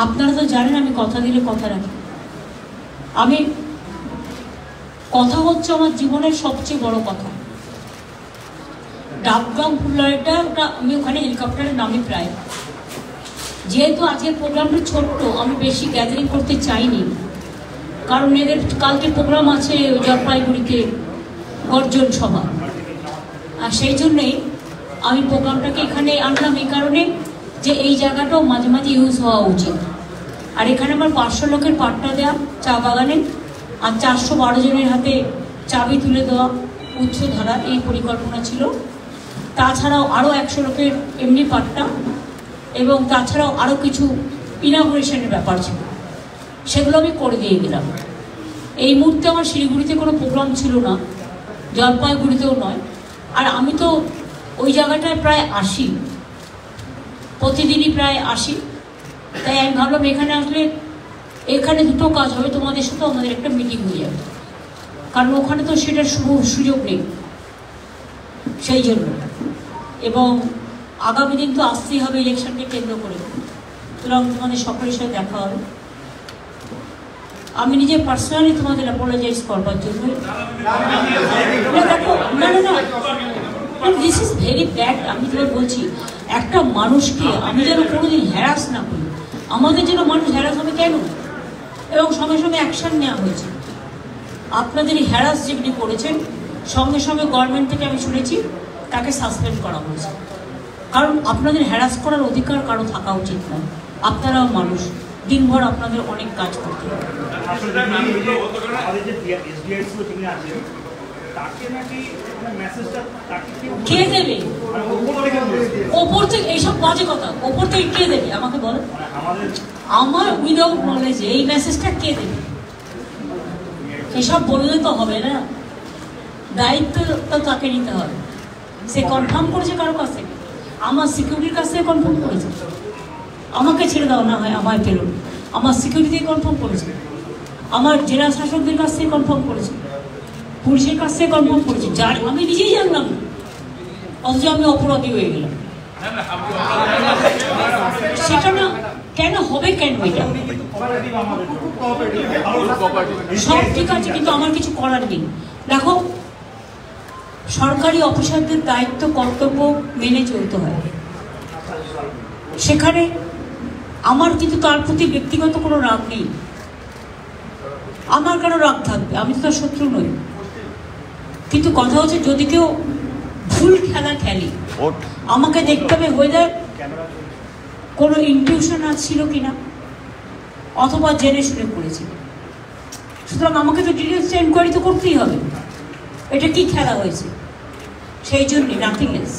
আপনারা তো জানেন আমি কথা দিলে কথা রাখি। আমি কথা হচ্ছে আমার জীবনের সবচেয়ে বড় কথা। ডাবগ্রাম ফুলবাড়িটা আমি ওখানে হেলিকপ্টারে নামি প্রায়। যেহেতু আজকের প্রোগ্রামটা ছোট্ট, আমি বেশি গ্যাদারিং করতে চাইনি, কারণ এদের কালকে প্রোগ্রাম আছে জলপাইগুড়িতে গর্জন সভা, আর সেই জন্যেই আমি প্রোগ্রামটাকে এখানে আনলাম এই কারণে যে এই জায়গাটাও মাঝে মাঝে ইউজ হওয়া উচিত। আর এখানে আমার 500 লোকের পাট্টা দেওয়া চা বাগানে, আর 412 জনের হাতে চাবি তুলে দেওয়া উচ্চধারা, এই পরিকল্পনা ছিল। তাছাড়াও আরও 100 লোকের এমনি পাট্টা, এবং তাছাড়াও আরও কিছু ইনাগুরেশনের ব্যাপার ছিল, সেগুলো আমি করে দিয়ে গেলাম। এই মুহূর্তে আমার শিলিগুড়িতে কোনো প্রোগ্রাম ছিল না, জলপাইগুড়িতেও নয়। আর আমি তো ওই জায়গাটায় প্রায় আসি, প্রতিদিনই প্রায় আসি। তাই আমি ভাবলাম এখানে আসলে এখানে দুটো কাজ হবে, তোমাদের সাথেও আমাদের একটা মিটিং হয়ে যাবে, কারণ ওখানে তো সেটার সুযোগ নেই সেই জন্য। এবং আগামী দিন তো আসতেই হবে ইলেকশনকে কেন্দ্র করে, সুতরাং তোমাদের সকলের সাথে দেখা হবে। আমি নিজে পার্সোনালি তোমাদের অ্যাপোলোজাইজ করবার জন্য, দেখো না না না, দিস ইজ ভেরি ব্যাড। আমি তোমার বলছি, একটা মানুষকে আমি যেন কোনোদিন হ্যারাস না করি, আমাদের যেন মানুষ হ্যারাস হবে কেন, এবং সঙ্গে সঙ্গে অ্যাকশন নেওয়া হয়েছে। আপনাদের এই হ্যারাস যেগুলি করেছেন, সঙ্গে সঙ্গে গভর্নমেন্ট থেকে আমি শুনেছি তাকে সাসপেন্ড করা হয়েছে, কারণ আপনাদের হ্যারাস করার অধিকার কারো থাকা উচিত নয়। আপনারাও মানুষ, দিনভর আপনাদের অনেক কাজ করতে হবে। কে দেবে ওপর থেকে এইসব বাজে কথা? ওপর থেকে কে দেবে আমাকে বলো? আমার উইদাউট নলেজ এই মেসেজটা কে দেবে? এসব বললে তো হবে না, দায়িত্ব তো তাকে নিতে হবে। সে কনফার্ম করেছে কারো কাছ থেকে, আমার সিকিউরিটির কাছ থেকে কনফার্ম করেছে। আমাকে ছেড়ে দাও না হয় আমায় পেল, আমার সিকিউরিটি কনফার্ম করেছে, আমার জেলা শাসকদের কাছ থেকে কনফার্ম করেছে, পুলিশের কাছ থেকে কনফার্ম করেছে, যার আমি নিজেই জানলাম না, অথচ আমি অপরাধী হয়ে গেলাম। সেটা না কেন হবে, কেন এটা সব ঠিক আছে, কিন্তু আমার কিছু করার নেই। দেখো, সরকারি অফিসারদের দায়িত্ব কর্তব্য মেনে চলতে হয়, সেখানে আমার কিন্তু তার প্রতি ব্যক্তিগত কোনো রাগ নেই। আমার কেন রাগ থাকবে? আমি তো তার শত্রু নই। কিন্তু কথা হচ্ছে, যদি কেউ ভুল খেলা খেলি, আমাকে দেখতে হবে ওয়েদার কোনো ইনটিউশন ছিল কিনা, অথবা জেনে শুনে করেছি। সুতরাং আমাকে তো ডিটেলস এনকোয়ারি তো করতেই হবে, এটা কি খেলা হয়েছে, সেই জন্যে, নাথিং এলস।